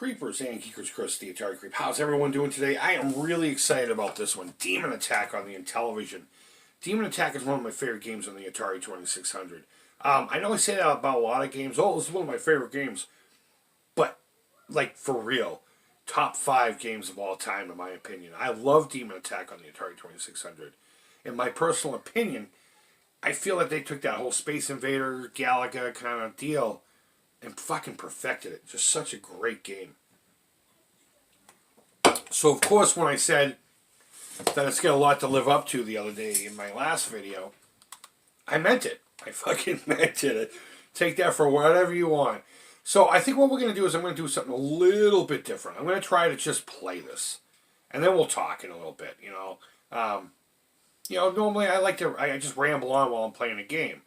Creepers and Geekers Chris, the Atari Creep. How's everyone doing today? I am really excited about this one. Demon Attack on the Intellivision. Demon Attack is one of my favorite games on the Atari 2600. I know I say that about a lot of games. Oh, this is one of my favorite games. But, like, for real. Top 5 games of all time, in my opinion. I love Demon Attack on the Atari 2600. In my personal opinion, I feel that they took that whole Space Invader, Galaga kind of deal and fucking perfected it. Just such a great game. So, of course, when I said that it's got a lot to live up to the other day in my last video, I meant it. I fucking meant it. Take that for whatever you want. So, I think what we're going to do is I'm going to do something a little bit different. I'm going to try to just play this. And then we'll talk in a little bit, you know. Normally I just ramble on while I'm playing a game.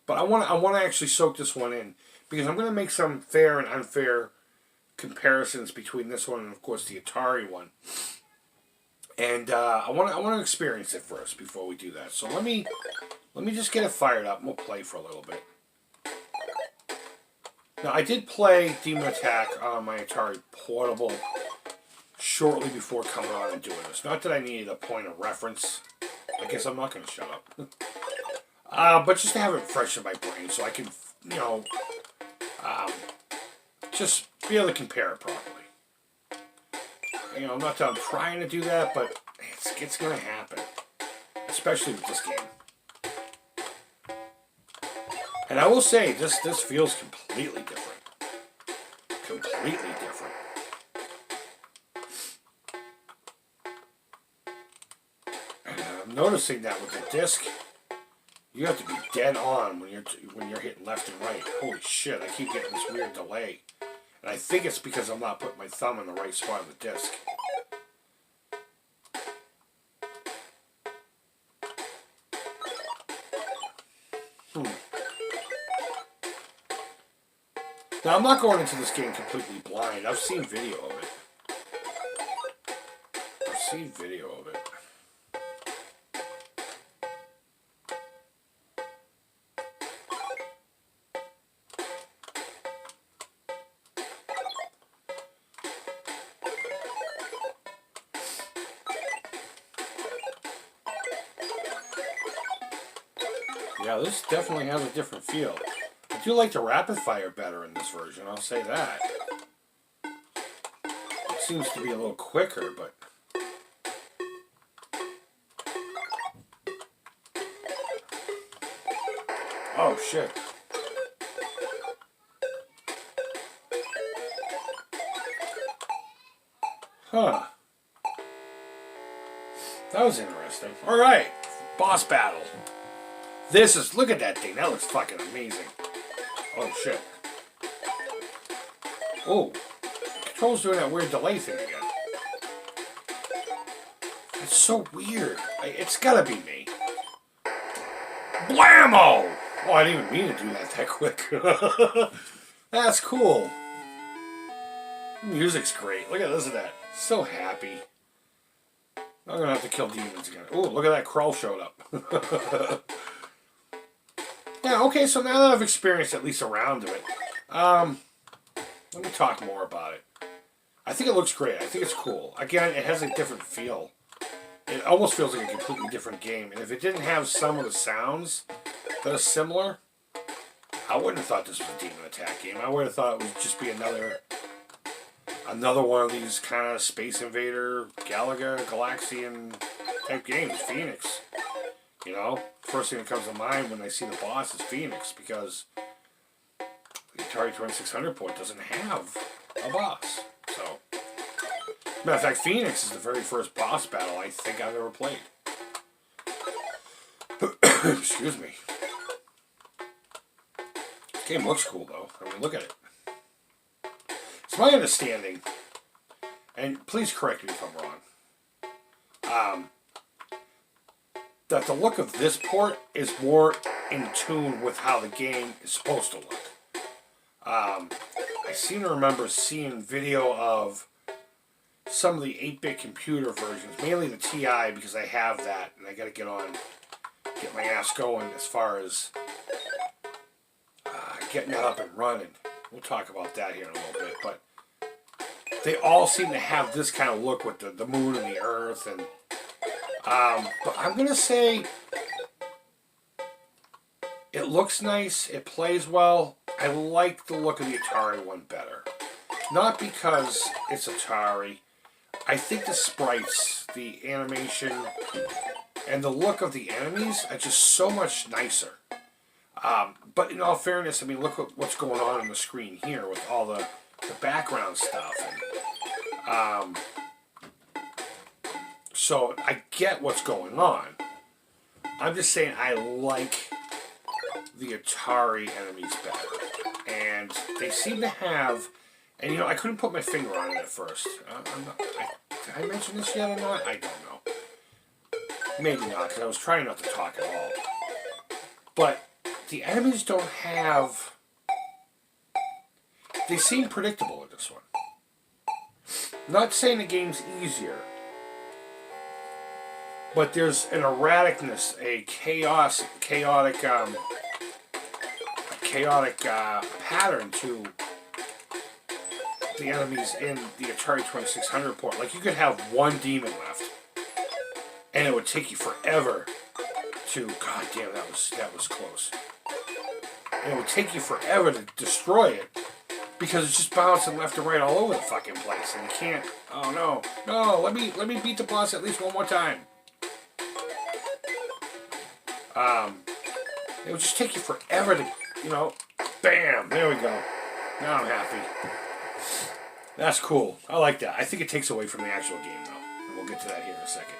But I want to actually soak this one in. Because I'm going to make some fair and unfair comparisons between this one and, of course, the Atari one. And I want to experience it first before we do that. So let me just get it fired up and we'll play for a little bit. Now, I did play Demon Attack on my Atari Portable shortly before coming on and doing this. Not that I needed a point of reference. I guess I'm not going to shut up. But just to have it fresh in my brain so I can, just be able to compare it properly. Not that I'm trying to do that, but it's going to happen. Especially with this game. And I will say, this feels completely different. Completely different. And I'm noticing that with the disc, you have to be dead on when you're hitting left and right. Holy shit, I keep getting this weird delay. And I think it's because I'm not putting my thumb in the right spot of the disc. Now, I'm not going into this game completely blind. I've seen video of it. Yeah, this definitely has a different feel. I do like the rapid fire better in this version, I'll say that. It seems to be a little quicker, but... Oh, shit. Huh. That was interesting. Alright, boss battle. Look at that thing. That looks fucking amazing. Oh, shit. Oh. The control's doing that weird delay thing again. It's so weird. It's gotta be me. Blammo! Oh, I didn't even mean to do that quick. That's cool. The music's great. Look at this and that. So happy. I'm gonna have to kill demons again. Oh, look at that. Krull showed up. Yeah, okay, so now that I've experienced at least a round of it, let me talk more about it. I think it looks great. I think it's cool. Again, it has a different feel. It almost feels like a completely different game. And if it didn't have some of the sounds that are similar, I wouldn't have thought this was a Demon Attack game. I would have thought it would just be another one of these kind of Space Invader, Galaga, Galaxian type games. Phoenix. First thing that comes to mind when I see the boss is Phoenix, because the Atari 2600 port doesn't have a boss. So, matter of fact, Phoenix is the very first boss battle I think I've ever played. Excuse me. This game looks cool, though. I mean, look at it. It's my understanding, and please correct me if I'm wrong, that the look of this port is more in tune with how the game is supposed to look. I seem to remember seeing video of some of the 8-bit computer versions, mainly the TI, because I have that, and I gotta get my ass going as far as getting that up and running. We'll talk about that here in a little bit, but they all seem to have this kind of look with the moon and the earth. And but I'm going to say it looks nice. It plays well. I like the look of the Atari one better. Not because it's Atari. I think the sprites, the animation, and the look of the enemies are just so much nicer. But in all fairness, I mean, look what's going on the screen here with all the background stuff. And, so I get what's going on. I'm just saying I like the Atari enemies better. And they seem to have... And, you know, I couldn't put my finger on it at first. Did I mention this yet or not? I don't know. Maybe not, because I was trying not to talk at all. But the enemies don't have... They seem predictable in this one. Not saying the game's easier, but there's an erraticness, a chaotic pattern to the enemies in the Atari 2600 port. Like, you could have one demon left, and it would take you forever to... God damn, that was close. And it would take you forever to destroy it, because it's just bouncing left and right all over the fucking place, and you can't... Oh, no, let me beat the boss at least one more time. It would just take you forever to, you know... Bam! There we go. Now I'm happy. That's cool. I like that. I think it takes away from the actual game, though. And we'll get to that here in a second.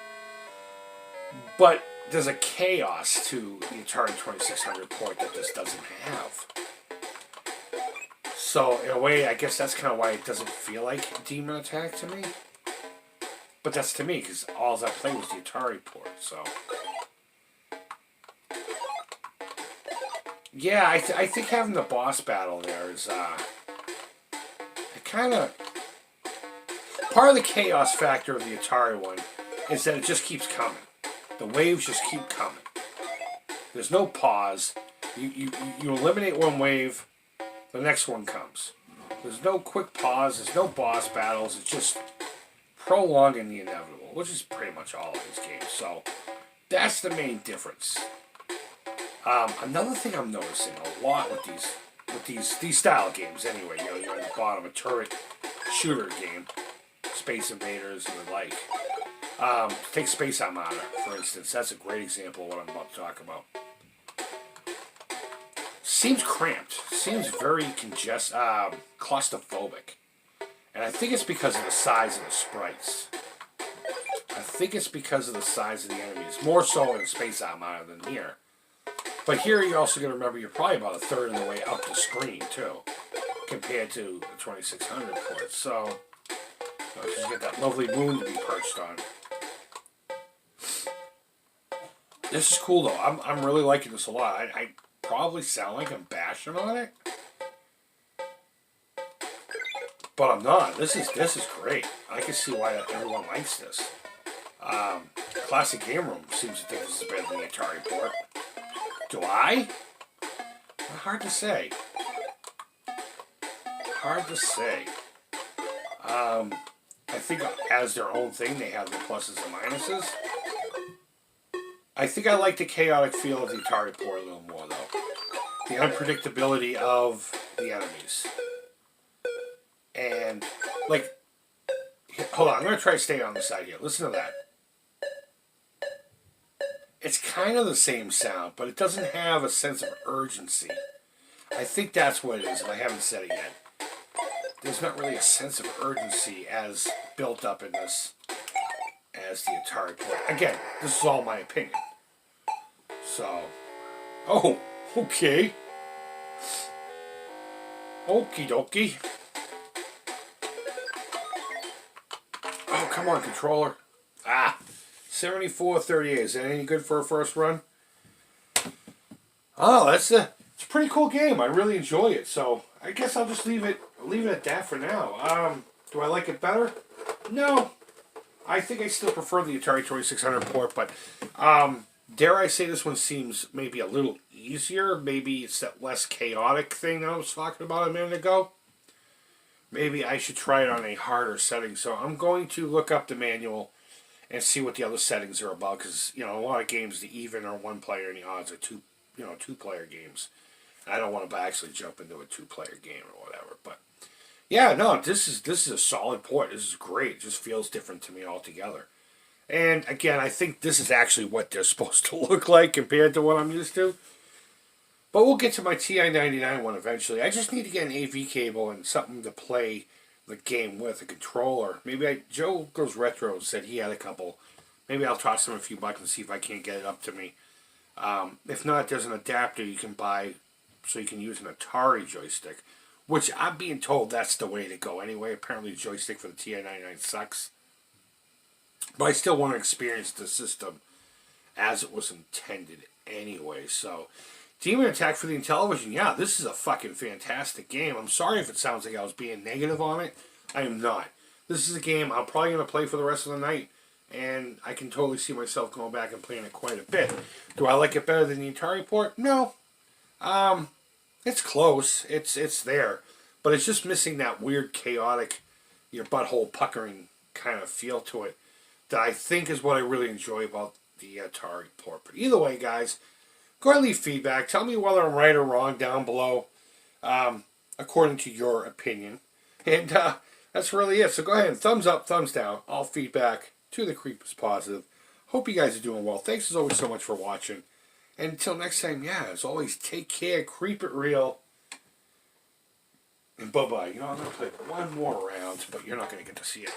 But there's a chaos to the Atari 2600 port that this doesn't have. So, in a way, I guess that's kind of why it doesn't feel like Demon Attack to me. But that's to me, because all I played was the Atari port, so... Yeah, I think having the boss battle there is, it kind of... Part of the chaos factor of the Atari one is that it just keeps coming. The waves just keep coming. There's no pause. You eliminate one wave, the next one comes. There's no quick pause, there's no boss battles, it's just prolonging the inevitable, which is pretty much all of these games. So, that's the main difference. Another thing I'm noticing a lot with these style games anyway, you know, you're at the bottom, a turret shooter game, Space Invaders and the like. Take Space Armada, for instance. That's a great example of what I'm about to talk about. Seems cramped. Seems very claustrophobic. And I think it's because of the size of the sprites. I think it's because of the size of the enemies. More so in Space Armada than here. But here you're also going to remember you're probably about a third of the way up the screen, too. Compared to the 2600 port. So, you get that lovely moon to be perched on. This is cool, though. I'm really liking this a lot. I probably sound like I'm bashing on it. But I'm not. This is great. I can see why everyone likes this. Classic Game Room seems to think this is better than the Atari port. Do I? Hard to say. Hard to say. I think as their own thing, they have the pluses and minuses. I think I like the chaotic feel of the Atari port a little more, though. The unpredictability of the enemies. And, like, hold on, I'm going to try to stay on the side here. Listen to that. It's kind of the same sound, but it doesn't have a sense of urgency. I think that's what it is, and I haven't said it yet. There's not really a sense of urgency as built up in this as the Atari port. Again, this is all my opinion. So, oh, okay. Okie dokie. Oh, come on, controller. 74-38. Is that any good for a first run? Oh, it's a pretty cool game. I really enjoy it. So I guess I'll just leave it at that for now. Do I like it better? No. I think I still prefer the Atari 2600 port, but dare I say this one seems maybe a little easier. Maybe it's that less chaotic thing that I was talking about a minute ago. maybe I should try it on a harder setting. So I'm going to look up the manual and see what the other settings are about. Because, you know, a lot of games, the even are one player and the odds are two-player games. I don't want to actually jump into a two-player game or whatever. But, yeah, no, this is a solid port. This is great. It just feels different to me altogether. And, again, I think this is actually what they're supposed to look like compared to what I'm used to. But we'll get to my TI-99 one eventually. I just need to get an AV cable and something to play the game with, a controller. Maybe Joe Goes Retro said he had a couple. Maybe I'll toss him a few bucks and see if I can't get it up to me. If not, there's an adapter you can buy so you can use an Atari joystick, which I'm being told that's the way to go anyway. Apparently the joystick for the TI-99 sucks. But I still want to experience the system as it was intended anyway. So, Demon Attack for the Intellivision. Yeah, this is a fucking fantastic game. I'm sorry if it sounds like I was being negative on it. I am not. This is a game I'm probably going to play for the rest of the night. And I can totally see myself going back and playing it quite a bit. Do I like it better than the Atari port? No. It's close. It's there. But it's just missing that weird, chaotic, your butthole puckering kind of feel to it that I think is what I really enjoy about the Atari port. But either way, guys, go ahead and leave feedback. Tell me whether I'm right or wrong down below, according to your opinion. And that's really it. So go ahead and thumbs up, thumbs down. All feedback to the Creep is positive. Hope you guys are doing well. Thanks as always so much for watching. And until next time, yeah, as always, take care, creep it real, and bye-bye. You know, I'm going to play one more round, but you're not going to get to see it.